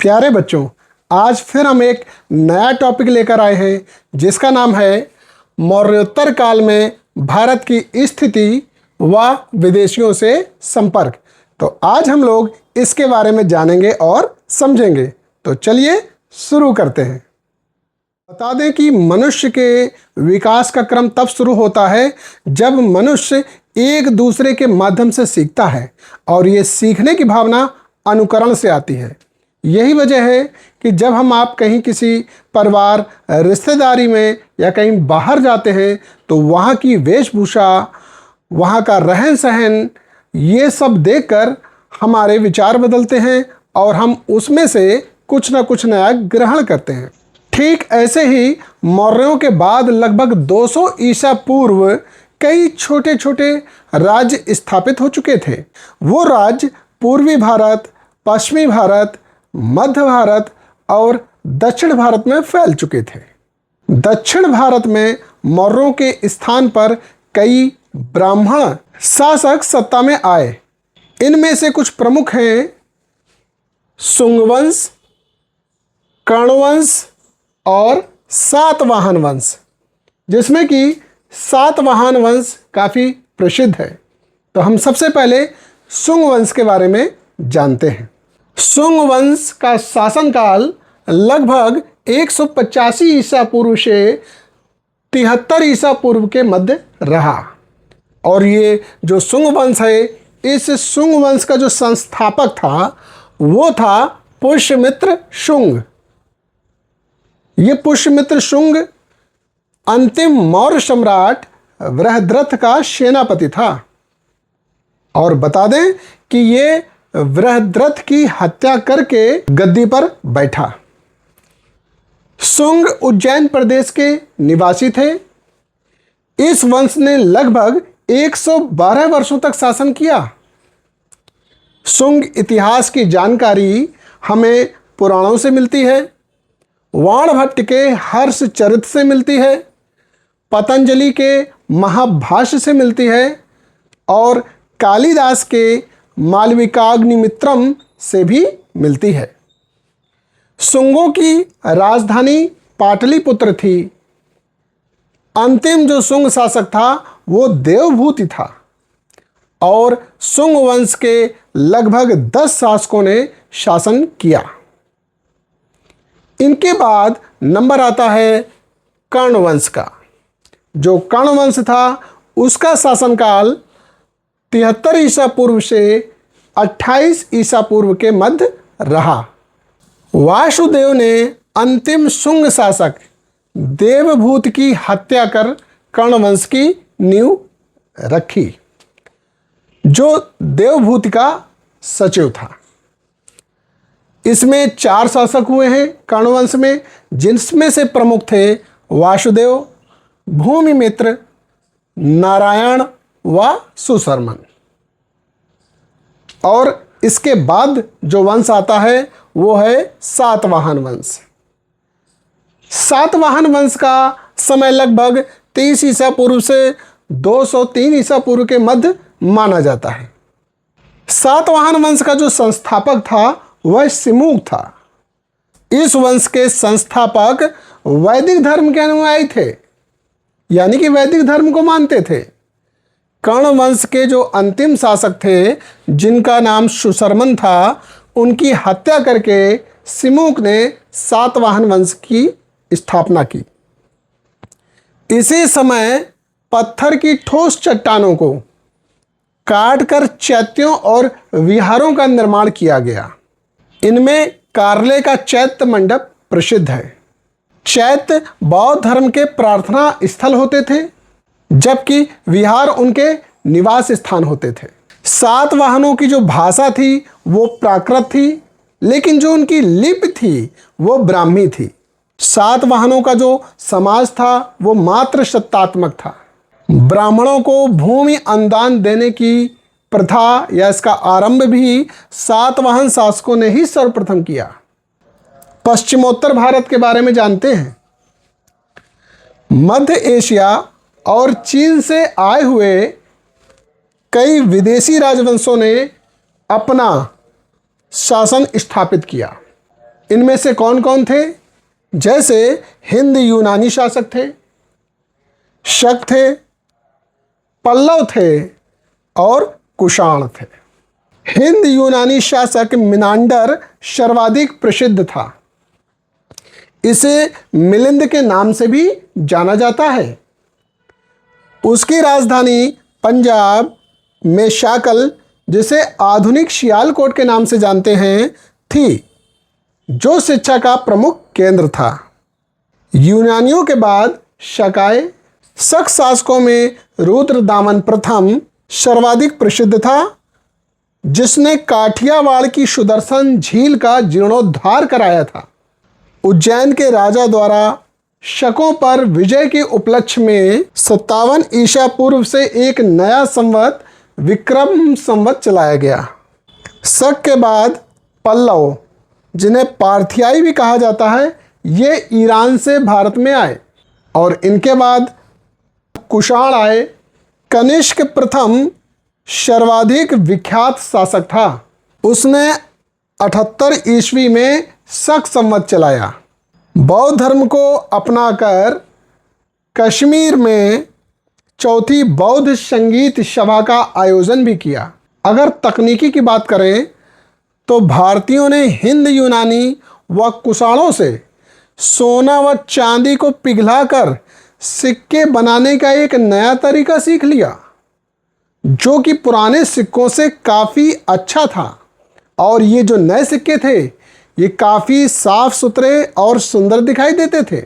प्यारे बच्चों, आज फिर हम एक नया टॉपिक लेकर आए हैं जिसका नाम है मौर्योत्तर काल में भारत की स्थिति व विदेशियों से संपर्क। तो आज हम लोग इसके बारे में जानेंगे और समझेंगे। तो चलिए शुरू करते हैं। बता दें कि मनुष्य के विकास का क्रम तब शुरू होता है जब मनुष्य एक दूसरे के माध्यम से सीखता है और ये सीखने की भावना अनुकरण से आती है। यही वजह है कि जब आप कहीं किसी परिवार रिश्तेदारी में या कहीं बाहर जाते हैं तो वहाँ की वेशभूषा, वहाँ का रहन सहन, ये सब देखकर हमारे विचार बदलते हैं और हम उसमें से कुछ ना कुछ नया ग्रहण करते हैं। ठीक ऐसे ही मौर्यों के बाद लगभग 200 ईसा पूर्व कई छोटे छोटे राज्य स्थापित हो चुके थे। वो राज्य पूर्वी भारत, पश्चिमी भारत, मध्य भारत और दक्षिण भारत में फैल चुके थे। दक्षिण भारत में मौर्यों के स्थान पर कई ब्राह्मण शासक सत्ता में आए। इनमें से कुछ प्रमुख हैं शुंग वंश, कर्ण वंश और सातवाहन वंश, जिसमें कि सातवाहन वंश काफ़ी प्रसिद्ध है। तो हम सबसे पहले शुंग वंश के बारे में जानते हैं। शुंग वंश का शासनकाल लगभग 185 ईसा पूर्व से 73 ईसा पूर्व के मध्य रहा। और ये जो शुंग वंश है, इस शुंग वंश का जो संस्थापक था वो था पुष्यमित्र शुंग। ये पुष्यमित्र शुंग अंतिम मौर्य सम्राट बृहद्रथ का सेनापति था। और बता दें कि ये बृहद्रथ की हत्या करके गद्दी पर बैठा। शुंग उज्जैन प्रदेश के निवासी थे। इस वंश ने लगभग 112 वर्षों तक शासन किया। शुंग इतिहास की जानकारी हमें पुराणों से मिलती है, वाणभट्ट के हर्षचरित से मिलती है, पतंजलि के महाभाष्य से मिलती है और कालिदास के मालविकाग्निमित्रम से भी मिलती है। शुंगों की राजधानी पाटलिपुत्र थी। अंतिम जो शुंग शासक था वो देवभूति था और शुंग वंश के लगभग 10 शासकों ने शासन किया। इनके बाद नंबर आता है कर्ण वंश का। जो कर्ण वंश था उसका शासनकाल 73 ईसा पूर्व से 28 ईसा पूर्व के मध्य रहा। वासुदेव ने अंतिम शुंग शासक देवभूत की हत्या कर कर्ण वंश की नींव रखी, जो देवभूत का सचिव था। इसमें 4 शासक हुए हैं कर्ण वंश में, जिनमें से प्रमुख थे वासुदेव, भूमिमित्र, नारायण व सुशर्मन। और इसके बाद जो वंश आता है वो है सातवाहन वंश। सातवाहन वंश का समय लगभग 30 ईसा पूर्व से 203 ईसा पूर्व के मध्य माना जाता है। सातवाहन वंश का जो संस्थापक था वह सिमुक था। इस वंश के संस्थापक वैदिक धर्म के अनुयायी थे, यानी कि वैदिक धर्म को मानते थे। कर्ण वंश के जो अंतिम शासक थे, जिनका नाम सुशर्मन था, उनकी हत्या करके सिमुक ने सातवाहन वंश की स्थापना की। इसी समय पत्थर की ठोस चट्टानों को काटकर चैत्यों और विहारों का निर्माण किया गया। इनमें कार्ले का चैत्य मंडप प्रसिद्ध है। चैत्य बौद्ध धर्म के प्रार्थना स्थल होते थे, जबकि विहार उनके निवास स्थान होते थे। सातवाहनों की जो भाषा थी वो प्राकृत थी, लेकिन जो उनकी लिपि थी वो ब्राह्मी थी। सातवाहनों का जो समाज था वो मात्र सत्तात्मक था। ब्राह्मणों को भूमि अनुदान देने की प्रथा या इसका आरंभ भी सातवाहन शासकों ने ही सर्वप्रथम किया। पश्चिमोत्तर भारत के बारे में जानते हैं। मध्य एशिया और चीन से आए हुए कई विदेशी राजवंशों ने अपना शासन स्थापित किया। इनमें से कौन कौन थे? जैसे हिंद यूनानी शासक थे, शक थे, पल्लव थे और कुषाण थे। हिंद यूनानी शासक मिनांडर सर्वाधिक प्रसिद्ध था। इसे मिलिंद के नाम से भी जाना जाता है। उसकी राजधानी पंजाब में शाकल, जिसे आधुनिक सियालकोट के नाम से जानते हैं, थी, जो शिक्षा का प्रमुख केंद्र था। यूनानियों के बाद शकाय शक शासकों में रुद्रदामन प्रथम सर्वाधिक प्रसिद्ध था, जिसने काठियावाड़ की सुदर्शन झील का जीर्णोद्धार कराया था। उज्जैन के राजा द्वारा शकों पर विजय के उपलक्ष्य में 57 ईसा पूर्व से एक नया संवत विक्रम संवत चलाया गया। शक के बाद पल्लव, जिन्हें पार्थियाई भी कहा जाता है, ये ईरान से भारत में आए और इनके बाद कुषाण आए। कनिष्क प्रथम सर्वाधिक विख्यात शासक था। उसने 78 ईस्वी में शक संवत चलाया। बौद्ध धर्म को अपनाकर कश्मीर में चौथी बौद्ध संगीत सभा का आयोजन भी किया। अगर तकनीकी की बात करें तो भारतीयों ने हिंद यूनानी व कुषाणों से सोना व चांदी को पिघलाकर सिक्के बनाने का एक नया तरीका सीख लिया, जो कि पुराने सिक्कों से काफ़ी अच्छा था। और ये जो नए सिक्के थे, ये काफ़ी साफ सुथरे और सुंदर दिखाई देते थे।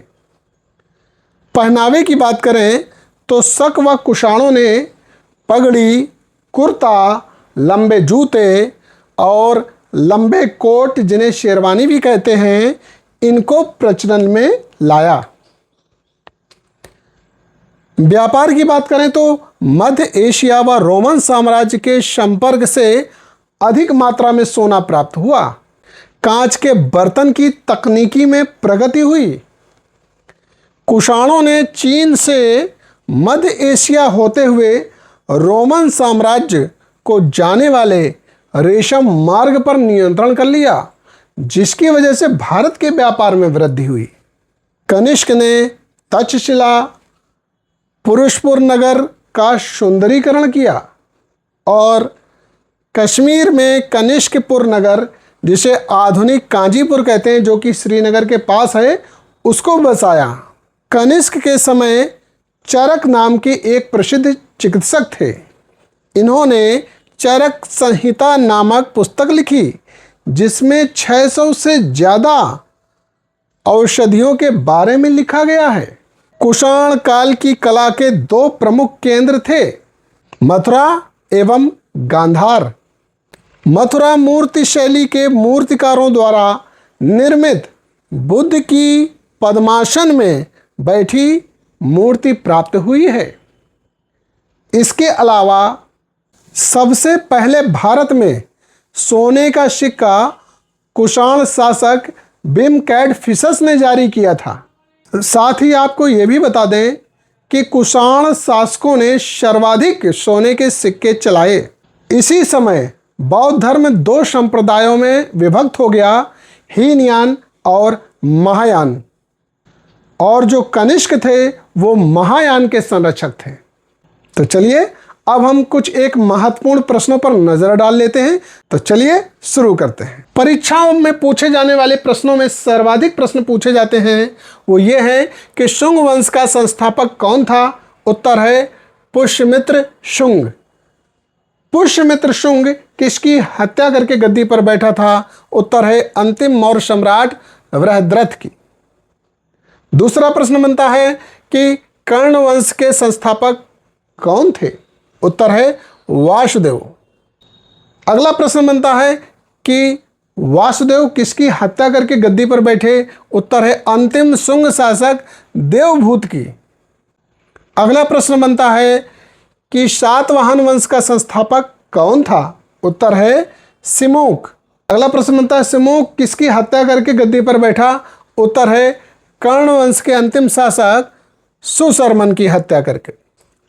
पहनावे की बात करें तो शक व कुषाणों ने पगड़ी, कुर्ता, लंबे जूते और लंबे कोट, जिन्हें शेरवानी भी कहते हैं, इनको प्रचलन में लाया। व्यापार की बात करें तो मध्य एशिया व रोमन साम्राज्य के संपर्क से अधिक मात्रा में सोना प्राप्त हुआ। कांच के बर्तन की तकनीकी में प्रगति हुई। कुषाणों ने चीन से मध्य एशिया होते हुए रोमन साम्राज्य को जाने वाले रेशम मार्ग पर नियंत्रण कर लिया, जिसकी वजह से भारत के व्यापार में वृद्धि हुई। कनिष्क ने तक्षशिला, पुरुषपुर नगर का सुंदरीकरण किया और कश्मीर में कनिष्कपुर नगर, जिसे आधुनिक कांजीपुर कहते हैं, जो कि श्रीनगर के पास है, उसको बसाया। कनिष्क के समय चरक नाम के एक प्रसिद्ध चिकित्सक थे। इन्होंने चरक संहिता नामक पुस्तक लिखी, जिसमें 600 से ज़्यादा औषधियों के बारे में लिखा गया है। कुषाण काल की कला के दो प्रमुख केंद्र थे, मथुरा एवं गांधार। मथुरा मूर्ति शैली के मूर्तिकारों द्वारा निर्मित बुद्ध की पद्मासन में बैठी मूर्ति प्राप्त हुई है। इसके अलावा सबसे पहले भारत में सोने का सिक्का कुषाण शासक बिमकैडफिसस ने जारी किया था। साथ ही आपको ये भी बता दें कि कुषाण शासकों ने सर्वाधिक सोने के सिक्के चलाए। इसी समय बौद्ध धर्म दो संप्रदायों में विभक्त हो गया, हीनयान और महायान। और जो कनिष्क थे वो महायान के संरक्षक थे। तो चलिए अब हम कुछ एक महत्वपूर्ण प्रश्नों पर नजर डाल लेते हैं। तो चलिए शुरू करते हैं। परीक्षाओं में पूछे जाने वाले प्रश्नों में सर्वाधिक प्रश्न पूछे जाते हैं वो ये है कि शुंग वंश का संस्थापक कौन था? उत्तर है पुष्यमित्र शुंग। पुष्यमित्र शुंग किसकी हत्या करके गद्दी पर बैठा था? उत्तर है अंतिम मौर्य सम्राट वृहद्रथ की। दूसरा प्रश्न बनता है कि कर्ण वंश के संस्थापक कौन थे? उत्तर है वासुदेव। अगला प्रश्न बनता है कि वासुदेव किसकी हत्या करके गद्दी पर बैठे? उत्तर है अंतिम शुंग शासक देवभूत की। अगला प्रश्न बनता है कि सातवाहन वंश का संस्थापक कौन था? उत्तर है सिमुक। अगला प्रश्न बनता है सिमुक किसकी हत्या करके गद्दी पर बैठा? उत्तर है कर्ण वंश के अंतिम शासक सुशर्मन की हत्या करके।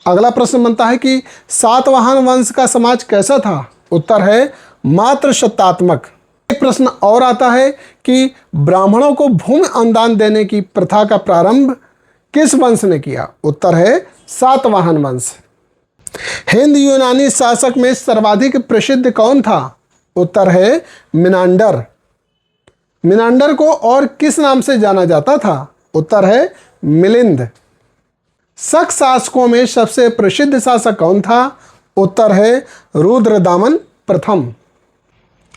अगला प्रश्न बनता है कि सातवाहन वंश का समाज कैसा था? उत्तर है मात्र सत्तात्मक। एक प्रश्न और आता है कि ब्राह्मणों को भूमि अनुदान देने की प्रथा का प्रारंभ किस वंश ने किया? उत्तर है सातवाहन वंश। हिंद यूनानी शासक में सर्वाधिक प्रसिद्ध कौन था? उत्तर है मिनांडर। मिनांडर को और किस नाम से जाना जाता था? उत्तर है मिलिंद। शक शासकों में सबसे प्रसिद्ध शासक कौन था? उत्तर है रुद्रदामन प्रथम।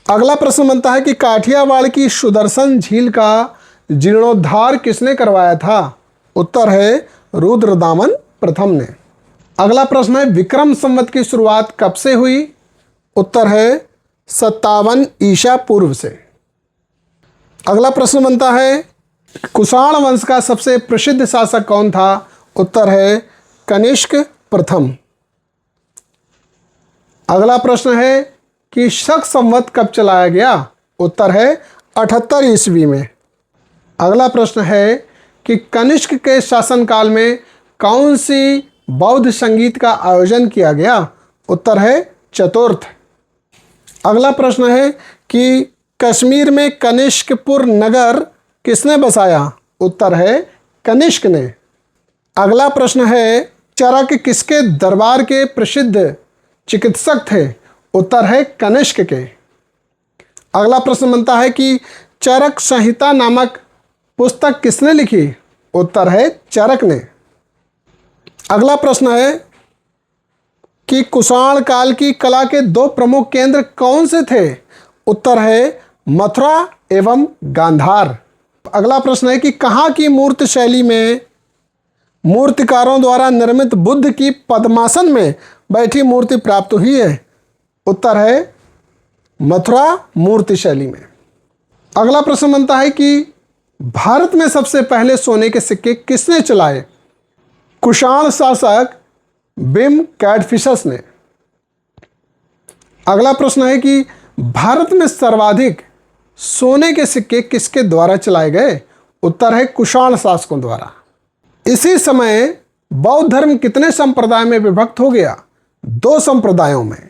अगला प्रश्न बनता है कि काठियावाड़ की सुदर्शन झील का जीर्णोद्धार किसने करवाया था? उत्तर है रुद्रदामन प्रथम ने। अगला प्रश्न है विक्रम संवत की शुरुआत कब से हुई? उत्तर है 57 ईसा पूर्व से। अगला प्रश्न बनता है कुषाण वंश का सबसे प्रसिद्ध शासक कौन था? उत्तर है कनिष्क प्रथम। अगला प्रश्न है कि शक संवत कब चलाया गया? उत्तर है 78 ईस्वी में। अगला प्रश्न है कि कनिष्क के शासनकाल में कौन सी बौद्ध संगीत का आयोजन किया गया? उत्तर है चतुर्थ। अगला प्रश्न है कि कश्मीर में कनिष्कपुर नगर किसने बसाया? उत्तर है कनिष्क ने। अगला प्रश्न है चरक किसके दरबार के प्रसिद्ध चिकित्सक थे? उत्तर है कनिष्क के। अगला प्रश्न बनता है कि चरक संहिता नामक पुस्तक किसने लिखी? उत्तर है चरक ने। अगला प्रश्न है कि कुषाण काल की कला के दो प्रमुख केंद्र कौन से थे? उत्तर है मथुरा एवं गांधार। अगला प्रश्न है कि कहाँ की मूर्ति शैली में मूर्तिकारों द्वारा निर्मित बुद्ध की पद्मासन में बैठी मूर्ति प्राप्त हुई है? उत्तर है मथुरा मूर्ति शैली में। अगला प्रश्न बनता है कि भारत में सबसे पहले सोने के सिक्के किसने चलाए? कुषाण शासक बिम कैडफिशस ने। अगला प्रश्न है कि भारत में सर्वाधिक सोने के सिक्के किसके द्वारा चलाए गए? उत्तर है कुषाण शासकों द्वारा। इसी समय बौद्ध धर्म कितने संप्रदाय में विभक्त हो गया? दो संप्रदायों में,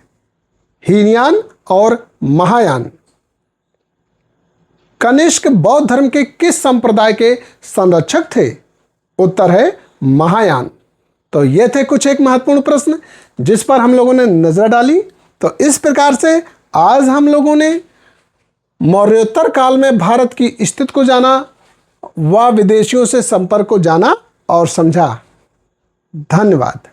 हीनयान और महायान। कनिष्क बौद्ध धर्म के किस संप्रदाय के संरक्षक थे? उत्तर है महायान। तो ये थे कुछ एक महत्वपूर्ण प्रश्न जिस पर हम लोगों ने नजर डाली। तो इस प्रकार से आज हम लोगों ने मौर्योत्तर काल में भारत की स्थिति को जाना व विदेशियों से संपर्क को जाना और समझा। धन्यवाद।